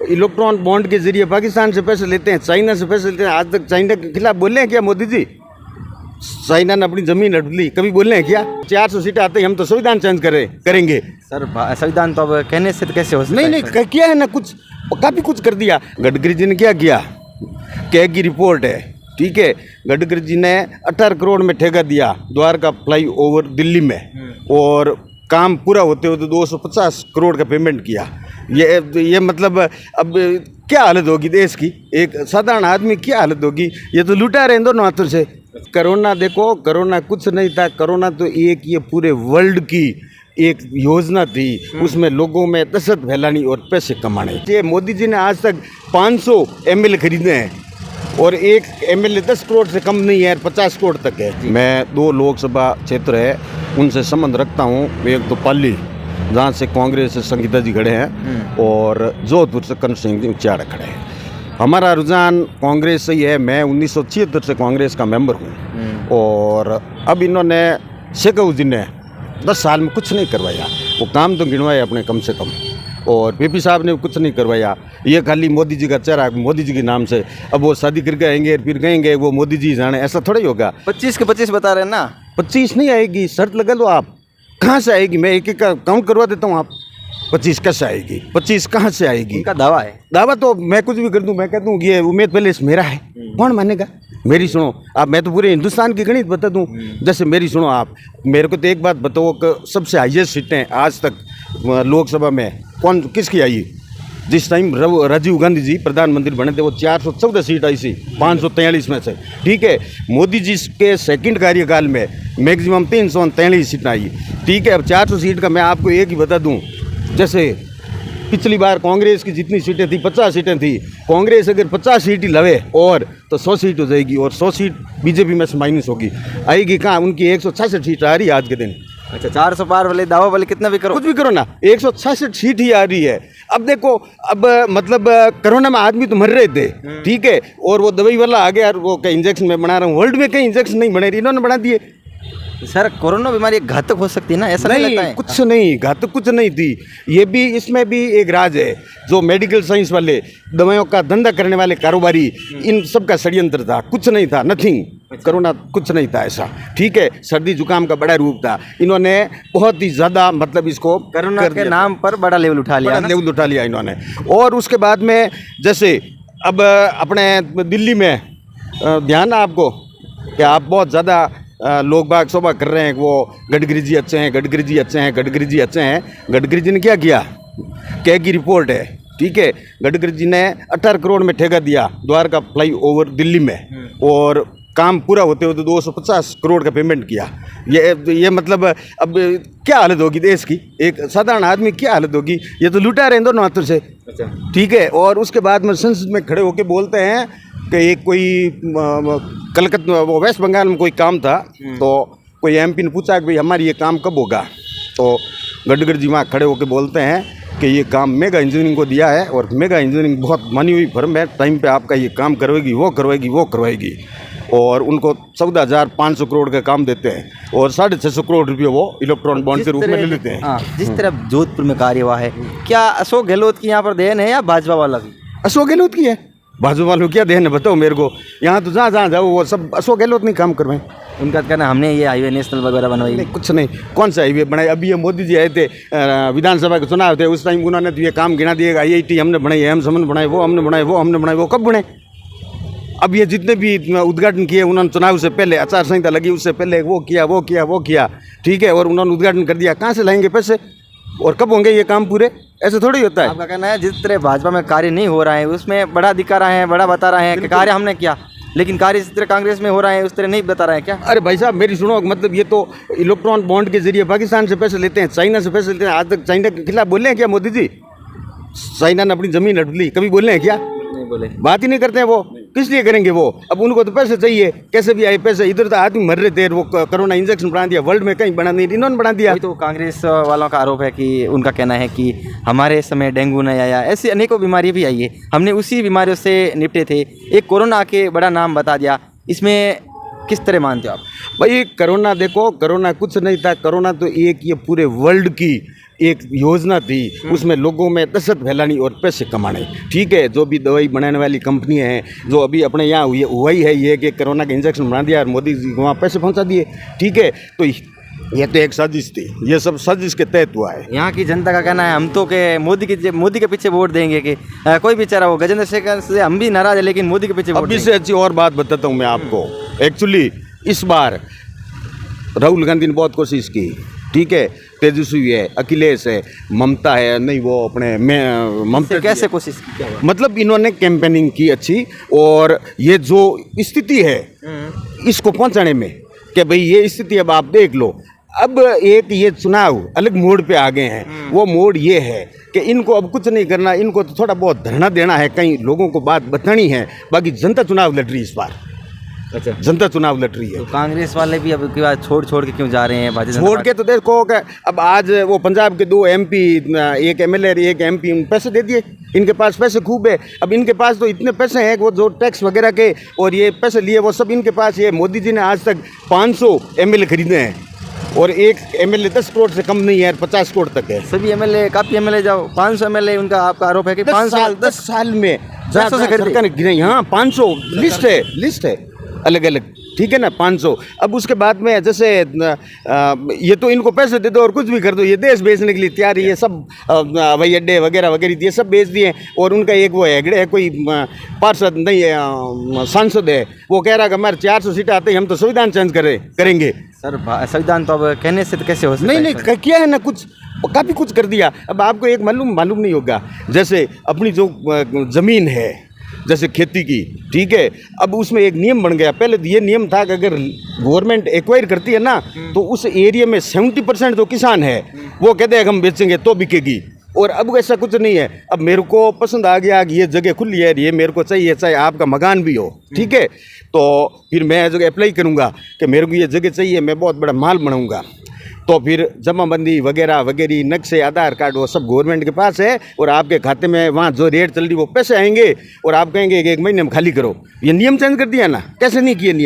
Electron bond के जरिए पाकिस्तान से पैसे लेते हैं, चाइना से पैसे लेते हैं। आज तक चाइना के खिलाफ बोले हैं क्या मोदी जी? चाइना ने अपनी जमीन हड़प ली, कभी बोले हैं क्या? 400 सीटें आते ही हम तो संविधान चेंज करेंगे। सर संविधान तो अब कहने से तो कैसे हो सकता है? नहीं किया है ना, कुछ काफ़ी कुछ कर दिया। गडकरी जी ने क्या किया? कैग की रिपोर्ट है, ठीक है। गडकरी जी ने 18 करोड़ में ठेका दिया द्वारका फ्लाई ओवर दिल्ली में, और काम पूरा होते होते 250 करोड़ का पेमेंट किया। ये मतलब अब क्या हालत होगी देश की? एक साधारण आदमी क्या हालत होगी? ये तो लुटा रहे हैं दोनों हाथों से। कोरोना देखो, कोरोना कुछ नहीं था। कोरोना तो एक ये पूरे वर्ल्ड की एक योजना थी, उसमें लोगों में दहशत फैलानी और पैसे कमाने। ये मोदी जी ने आज तक 500 ML खरीदे हैं, और एक ML 10 करोड़ से कम नहीं है, 50 करोड़ तक है। मैं 2 लोकसभा क्षेत्र है उनसे संबंध रखता हूँ। एक तो पाली, जहाँ से कांग्रेस से संगीता जी खड़े हैं, और जोधपुर से कर्ण सिंह जी उचाड़ा खड़े हैं। हमारा रुझान कांग्रेस से ही है। मैं 1976 से कांग्रेस का मेंबर हूँ, और अब इन्होंने शेखव जी ने 10 साल में कुछ नहीं करवाया। वो काम तो गिनवाए अपने कम से कम, और पीपी साहब ने कुछ नहीं करवाया। ये खाली मोदी जी का चेहरा, मोदी जी के नाम से। अब वो शादी करके आएंगे फिर कहेंगे वो मोदी जी जाने, ऐसा थोड़ा ही होगा। 25 के 25 बता रहे हैं ना? 25 नहीं आएगी, शर्त लगा लो आप। कहाँ से आएगी? मैं एक एक का काउंट करवा देता हूँ। आप 25 कैसे आएगी? 25 कहाँ से आएगी? उनका दावा है। दावा तो मैं कुछ भी कर दूं, मैं कह दूं ये उम्मीद पैलेस मेरा है, कौन मानेगा? मेरी सुनो आप, मैं तो पूरे हिंदुस्तान की गणित बता दूं। जैसे मेरी सुनो आप, मेरे को तो एक बात बताओ कि सबसे हाईएस्ट सीटें आज तक लोकसभा में कौन किसकी आई? जिस टाइम राजीव गांधी जी प्रधानमंत्री बने थे वो 414 सीट आई थी 543 में से, ठीक है। मोदी जी के सेकंड कार्यकाल में मैक्सिमम 343 सीटें आई, ठीक है। अब 400 सीट का मैं आपको एक ही बता दूं, जैसे पिछली बार कांग्रेस की जितनी सीटें थी 50 सीटें थी, कांग्रेस अगर 50 सीट ही लवे और तो 100 सीट हो जाएगी, और 100 सीट बीजेपी में से माइनस होगी। आएगी कहाँ? उनकी 166 सीट आ रही है आज के दिन। अच्छा, 400 पार वाले दावा वाले कितना भी करो, कुछ भी करो ना, 166 सीट ही आ रही है। अब देखो, अब मतलब कोरोना में आदमी तो मर रहे थे, ठीक है, और वो दवाई वाला आ गया, वो कहीं इंजेक्शन में बना रहा हूँ। वर्ल्ड में कहीं इंजेक्शन नहीं बने, इन्होंने बना दिए। सर कोरोना बीमारी घातक हो सकती है ना, ऐसा नहीं लगता है? कुछ नहीं, घातक कुछ नहीं थी। ये भी, इसमें भी एक राज है। जो मेडिकल साइंस वाले, दवाइयों का धंधा करने वाले कारोबारी, इन सब का षड्यंत्र था। कुछ नहीं था, नथिंग। कोरोना कुछ नहीं था ऐसा, ठीक है। सर्दी जुकाम का बड़ा रूप था। इन्होंने बहुत ही ज़्यादा मतलब इसको कोरोना के नाम पर बड़ा लेवल उठा लिया, बड़ा लेवल उठा लिया इन्होंने। और उसके बाद में जैसे अब अपने दिल्ली में ध्यान है आपको कि आप बहुत ज़्यादा लोग बाग शोभा कर रहे हैं, वो गडकरी जी अच्छे हैं, गडकरी जी अच्छे हैं, गडकरी जी अच्छे हैं। गडकरी जी ने क्या किया? कैग की रिपोर्ट है, ठीक है। गडकरी जी ने 18 करोड़ में ठेका दिया द्वारका फ्लाई ओवर दिल्ली में, और काम पूरा होते होते 250 करोड़ का पेमेंट किया। ये मतलब अब क्या हालत होगी देश की? एक साधारण आदमी क्या हालत होगी? ये तो लुटा रहे हैं दोनों हाथों से, ठीक है। और उसके बाद में संसद में खड़े होकर बोलते हैं कि एक कोई कलकत्ता, वो वेस्ट बंगाल में कोई काम था, तो कोई MP ने पूछा कि भाई हमारी ये काम कब होगा? तो गडकरी जी वहाँ खड़े होकर बोलते हैं कि ये काम मेगा इंजीनियरिंग को दिया है, और मेगा इंजीनियरिंग बहुत मानी हुई फर्म है, टाइम पे आपका ये काम करवाएगी, वो करवाएगी, वो करवाएगी। और उनको 14,500 करोड़ का काम देते हैं, और 650 करोड़ रुपये वो इलेक्ट्रॉन बॉन्ड के रूप में ले लेते हैं। जिस तरह जोधपुर में कार्य हुआ है, क्या अशोक गहलोत की यहाँ पर देन है या भाजपा वाला की? अशोक गहलोत की है। भाजपा वालों क्या देन है बताओ मेरे को? यहाँ तो जहाँ जहाँ जाओ वो सब अशोक गहलोत नहीं काम करवाएं। उनका कहना हमने ये हाईवे नेशनल वगैरह बनवाई। नहीं, कुछ नहीं। कौन सा हाईवे बनाए? अभी ये मोदी जी आए थे, विधानसभा के चुनाव थे, उस टाइम उन्होंने तो ये काम गिना दिएगा, IIT हमने बनाई, एम्स हमने बनाए, वो हमने बनाए, वो हमने बनाए, वो कब बने? अब ये जितने भी उद्घाटन किए उन्होंने चुनाव से पहले, आचार संहिता लगी उससे पहले, वो किया, वो किया, वो किया, ठीक है, और उन्होंने उद्घाटन कर दिया। कहाँ से लाएंगे पैसे? और कब होंगे ये काम पूरे? ऐसे थोड़ी होता है। आपका कहना है जिस तरह भाजपा में कार्य नहीं हो रहा है उसमें बड़ा दिखा रहे हैं, बड़ा बता रहे हैं कि कार्य हमने किया, लेकिन कार्य जिस तरह कांग्रेस में हो रहा है उस तरह नहीं बता रहे हैं क्या? अरे भाई साहब मेरी सुनो, मतलब ये तो इलेक्ट्रॉन बॉन्ड के जरिए पाकिस्तान से पैसे लेते हैं, चाइना से पैसे लेते हैं। आज तक चाइना के खिलाफ बोले हैं क्या मोदी जी? चाइना ने अपनी जमीन हड़प ली, कभी बोले हैं क्या? नहीं बोले, बात ही नहीं करते हैं। वो किस लिए करेंगे? वो अब उनको तो पैसे चाहिए, कैसे भी आए पैसे। इधर तो आदमी मर रहे थे, वो कोरोना इंजेक्शन बना दिया, वर्ल्ड में कहीं बना नहीं, इन्होंने बना दिया। तो कांग्रेस वालों का आरोप है कि उनका कहना है कि हमारे समय डेंगू नहीं आया, ऐसी अनेकों बीमारी भी आई है, हमने उसी बीमारियों से निपटे थे, एक कोरोना आके बड़ा नाम बता दिया। इसमें किस तरह मानते हो आप? भाई कोरोना देखो, कोरोना कुछ नहीं था। कोरोना तो एक ये पूरे वर्ल्ड की एक योजना थी, उसमें लोगों में दहशत फैलानी और पैसे कमाने। ठीक है, जो भी दवाई बनाने वाली कंपनियां हैं, जो अभी अपने यहाँ हुआ ही है ये कि कोरोना का इंजेक्शन बना दिया और मोदी जी को वहाँ पैसे पहुँचा दिए। ठीक है, तो ये तो एक साजिश थी, ये सब साजिश के तहत हुआ है। यहाँ की जनता का कहना है हम तो के मोदी के पीछे वोट देंगे कि कोई बेचारा हो गजेंद्र शेखर से हम भी नाराज है लेकिन मोदी के पीछे वोट अभी से अच्छी और बात बताता हूँ मैं आपको। एक्चुअली इस बार राहुल गांधी ने बहुत कोशिश की। ठीक है, तेजस्वी है, अखिलेश है, ममता है, नहीं वो अपने ममता कैसे कोशिश की, क्या हुआ? मतलब इन्होंने कैंपेनिंग की अच्छी, और ये जो स्थिति है इसको पहुंचाने में कि भाई ये स्थिति अब आप देख लो। अब एक ये चुनाव अलग मोड़ पे आ गए हैं। वो मोड़ ये है कि इनको अब कुछ नहीं करना, इनको तो थोड़ा बहुत धरना देना है, कई लोगों को बात बतानी है। बाकी जनता चुनाव लड़ रही है इस बार। अच्छा, जनता चुनाव लड़ रही है। तो कांग्रेस वाले भी अब की बात छोड़ के क्यों जा रहे हैं? भारतीय जनता छोड़ के तो देखो कि अब आज वो पंजाब के 2 MP, एक MLA, एक MP पैसे दे दिए। इनके पास पैसे खूब है। अब इनके पास तो इतने पैसे हैं कि वो जो टैक्स वगैरह के और ये पैसे लिए वो सब इनके पास। ये मोदी जी ने आज तक 500 MLA खरीदे हैं, और एक MLA 10 करोड़ से कम नहीं है, 50 करोड़ तक है। सभी MLA, काफी MLA जाओ, 500 MLA उनका आपका आरोप है कि 10 साल में 500 से सरकार ने गिराई। हाँ, 500 लिस्ट है अलग अलग। ठीक है ना, 500। अब उसके बाद में जैसे ये तो इनको पैसे दे दो और कुछ भी कर दो, ये देश बेचने के लिए तैयार है। ये सब हवाई अड्डे वगैरह वगैरह ये सब बेच दिए। और उनका एक वो हेगड़े है, कोई पार्षद नहीं है, सांसद है, वो कह रहा है कि हमारे 400 सीटें आते ही हम तो संविधान चेंज करेंगे। सर संविधान तो अब कहने से तो कैसे हो सकता है? नहीं, किया है ना, कुछ काफ़ी कुछ कर दिया। अब आपको एक मालूम नहीं होगा, जैसे अपनी जो ज़मीन है, जैसे खेती की, ठीक है, अब उसमें एक नियम बन गया। पहले ये नियम था कि अगर गवर्नमेंट एक्वायर करती है ना, तो उस एरिया में 70% जो किसान है वो कहते हैं हम बेचेंगे तो बिकेगी। और अब ऐसा कुछ नहीं है। अब मेरे को पसंद आ गया कि ये जगह खुली है, ये मेरे को चाहिए, चाहे आपका मकान भी हो। ठीक है, तो फिर मैं जगह अप्लाई करूँगा कि मेरे को ये जगह चाहिए, मैं बहुत बड़ा माल बनाऊँगा। तो फिर जमाबंदी वगैरह वगैरह, नक्शे, आधार कार्ड, वो सब गवर्नमेंट के पास है, और आपके खाते में वहाँ जो रेट चल रही वो पैसे आएंगे, और आप कहेंगे कि 1 महीने में खाली करो। ये नियम चेंज कर दिया ना, कैसे नहीं किए नियम।